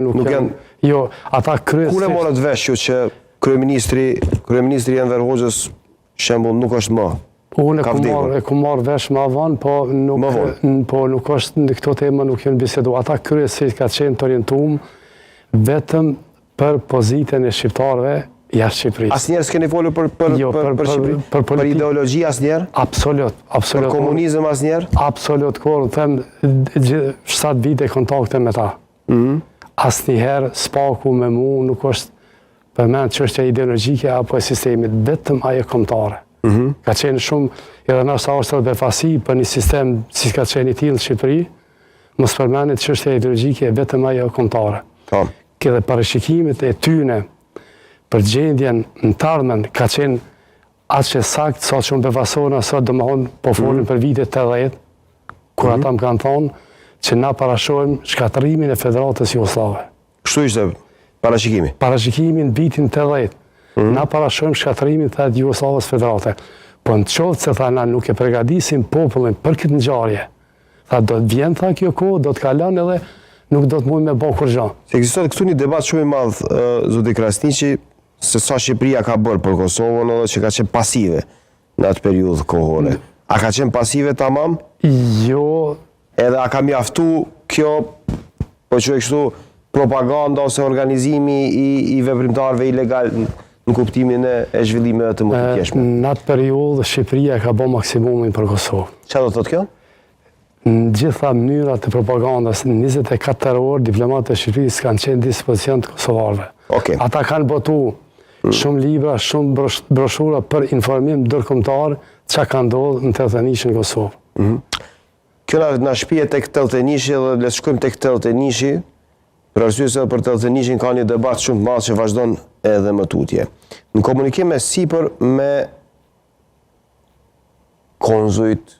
Nuk janë... Jo, ata kryesisht... Kur e morët vesh që kryeministri Enver Hoxhës shembull nuk është më? Unë e ku marrë vesh më vonë, po nuk është në këto tema nuk janë bisedu. Ata kryesisht ka qenë të orientuar vetëm për pozitën e shqiptarëve jashtë Shqipërisë. Asnjëherë s'keni folur për Shqipëri? Për ideologji asnjëherë? Absolut. Për komunizëm asnjëherë? Absolut, kur them 7 vite kontakte me ta. Asnjëherë spaku me mu nuk është përmend çështja ideologjike apo e sistemit, vetëm ajo kombëtare. Ka qenë shumë, edhe nështë është të befasi për një sistem si ka qenë i tillë në Shqipëri, mos përmendet çështja ideologjike vetëm ajo kombëtare. Edhe parashikimet e tyne për gjendjen në tardhmen ka qenë aq e saktë sa që unë befasona sot domethënë po folin për vitet 80, kur ata më kanë thonë që na parashojmë shkatërimin e Federatës Jugoslave. Kështu ishte parashikimi? Parashikimin vitin 80. Na parashojmë shkatërimin të Jugoslavës Federate. Po në qoftë se tha na nuk e përgatisim popullin për këtë ngjarje. Tha do të vjen tha kjo kohë, do të kalon edhe nuk do të mund me bë kur gjë. Ekziston këtu një debat shumë i madh, zoti Krasniqi, se sa Shqipëria ka bërë për Kosovën edhe që ka qenë pasive në atë periudhë kohore. A ka qenë pasive tamam? Jo. Edhe a ka mjaftu kjo, po quaj kështu, propaganda ose organizimi i veprimtarëve ilegal në kuptimin e zhvillimeve të mëkatshme? Në atë periudhë Shqipëria ka bërë maksimumin për Kosovë. Çfarë do të thotë kjo? Në gjitha mënyrat e propagandas, 24 orë diplomatët e Shqipërisë kanë qenë në dispozicion të kosovarëve. Ata kanë botu shumë libra, shumë broshura për informim ndërkombëtar çka ka ndodhur në Teltenishi në Kosovë. Kjo na shpihet tek Teltenishi dhe le të shkojmë tek Teltenishi, për arsye se për Teltenishin ka një debat shumë të madh që vazhdon edhe më tutje. Në komunikim me sipër me konzujt,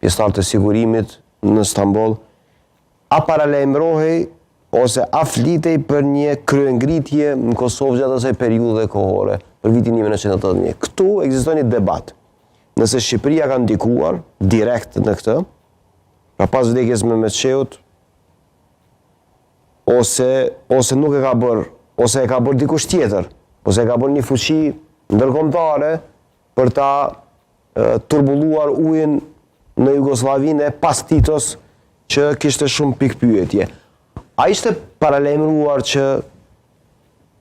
pjesëtarë të sigurimit në Stamboll, a paralajmërohej ose a flitej për një kryengritje në Kosovë gjatë asaj periudhe kohore, për vitin 1981. Këtu ekziston një debat. Nëse Shqipëria ka ndikuar direkt në këtë, pra pas vdekjes me Meçeut, ose nuk e ka bërë, ose e ka bërë dikush tjetër, ose e ka bërë një fuqi ndërkombëtare për ta turbulluar ujin në Jugosllavinë pas Titos që kishte shumë pikpyetje. A ishte paralajmëruar që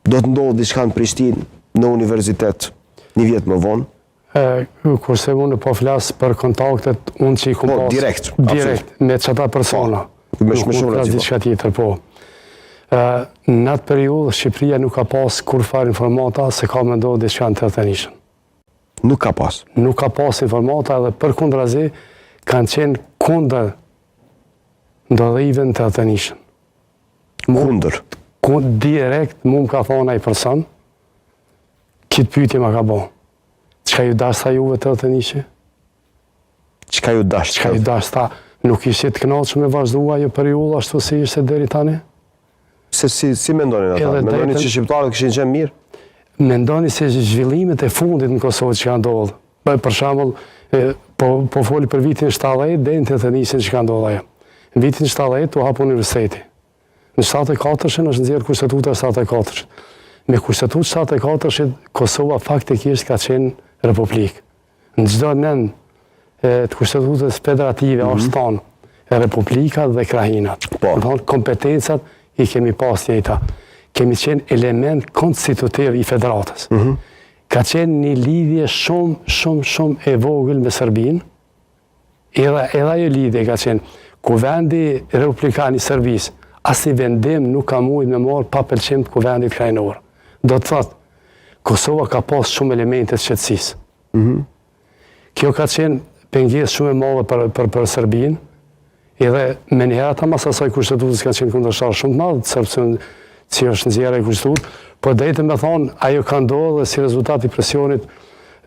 do të ndodhë diçka në Prishtinë në universitet një vjet më vonë? Kurse unë po flas për kontaktet unë që i kom pas direkt me çata persona. Me shumë rëndësi diçka tjetër, po. Në atë periudhë Shqipëria nuk ka pas kurfar informata se ka më ndodhur diçka në Teltenishën. Nuk ka pas. Nuk ka pas informata dhe përkundrazi kanë qenë kundër ndodhive në Teltenishën. Kundër? Direkt mu më ka thonë ai person, kitë pyetje ma ka bo. Çka ju dash tha juve Teltenishi? Çka ju dash? Çka ju dash tha? Nuk ishte të kënaqur me vazhdua ajo periudhë ashtu si ishte deri tani? Si mendonin ata? Mendonin që shqiptarët kishin qenë mirë? Mendoni se zhvillimet e fundit në Kosovë që kanë ndodhur. Për shembull, po foli për vitin 70 deri në Teltenishin që ka ndodhur ajo. Në vitin 70 u hap universiteti. Në 74-shën është nxjerrë kushtetuta 74-shën. Me kushtetutë 74-shën Kosova faktikisht ka qenë republikë. Në çdo nën të kushtetutës federative është thonë republika dhe krahinat. Kompetencat i kemi pas njëjta. Kemi qenë element konstitutiv i federatës. Ka qenë një lidhje shumë e vogël me Serbinë. Edhe ajo lidhje ka qenë kuvendi republikan i Serbisë, asnjë vendim nuk ka mujtë me marrë pa pëlqim të kuvendit krajinor. Do të thotë, Kosova ka pas shumë elemente të qetësisë. Kjo ka qenë pengesë shumë e madhe për Serbinë, edhe me njëherë ata mas asaj kushtetutës ka qenë kundërshtar shumë të madh, si është nxjerrja e kushtetutë, por drejtën me thonë, ajo ka ndodhur si rezultat i presionit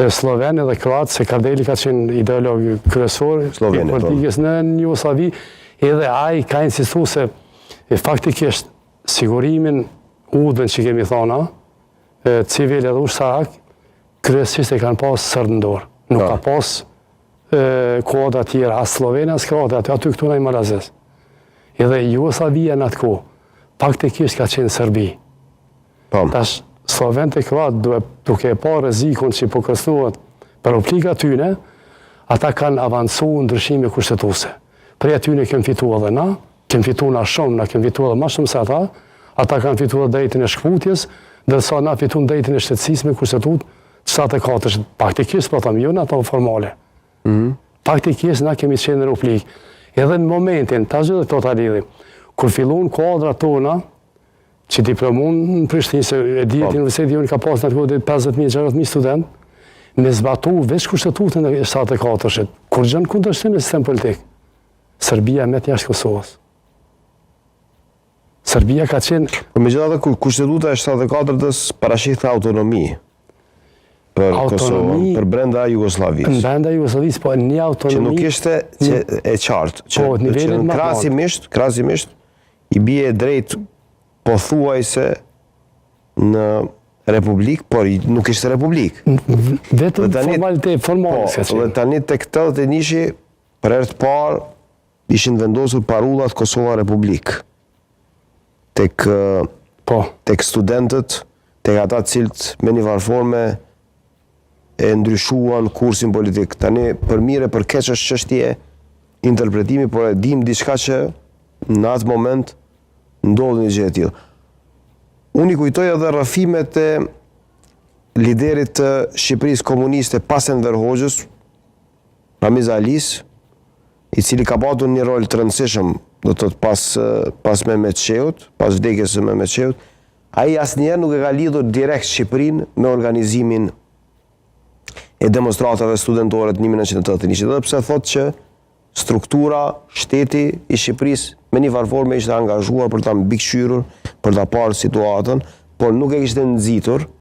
sloven dhe kroat, se Kardeli ka qenë ideolog kryesor i politikës në Jugosllavi, edhe ai ka insistuar se faktikisht sigurimin udhën që kemi thona, civil edhe ushtarak, kryesisht e kanë pas sërdë në dorë. Nuk ka pas koda tjera, as Slovenia, as Kroatia, aty këtu në i Malazes. Edhe Jugoslavia në atë kohë, faktikisht ka qenë Serbi. Po. Tash, Slovenë e Kroatë, duke e pa rrezikun që po kërcënohet për obligat tyne, ata kanë avancu ndryshime kushtetuese. Prej atyne kemë fitu edhe na, kemë fitu na shumë, na kemë fitu edhe ma shumë se ata kanë fitu edhe drejtin e shkputjes, ndërsa na fitu në drejtin e shtetësisë me kushtetut 74. Faktikisht, po thamë, jo në ato formale. Faktikisht, na kemi qenë në Republikë. Edhe në momentin, ta gjithë këto ta lidhim, kur fillon kuadrat tona, që diplomun në Prishtinë, se e dihet universiteti jonë ka pas në atë 50.000-60.000 student, me zbatu veç kushtetutën e 74-shit, kur gjënë kundërshtim në sistem politik. Serbia me të jashtë Kosovës. Serbia ka qenë... Me gjitha dhe kushtetuta e 74-ës parashikte autonomi për Kosovën, për brenda Jugoslavisë. Në brenda Jugoslavisë, po një autonomi... Që nuk ishte e qartë, që krasimisht i bie drejt pothuajse në Republikë, por nuk ishte Republikë. Vetëm formalitet, formalisë ka qenë. Dhe tani tek 81-shi, për herë të parë, ishin vendosur parullat Kosova Republikë. Tek studentët, tek ata cilët me një varforme e ndryshuan kursin politik. Tani për mire, për keq është çështje interpretimi, por e dim diçka që në atë moment ndodhi një gjë e tillë. Unë i kujtoj edhe rrëfimet e liderit të Shqipërisë komuniste pas Enver Hoxhës, Ramiz Alis, i cili ka patur një rol të rëndësishëm, do të thotë pas Mehmet Sheut, pas vdekjes së Mehmet Sheut, ai asnjëherë nuk e ka lidhur direkt Shqipërinë me organizimin e demonstratave studentore të 1981, edhe pse thotë që struktura, shteti i Shqipërisë me një varforme ishte angazhuar për ta mbikëqyrur, për ta parë situatën, por nuk e kishte nxitur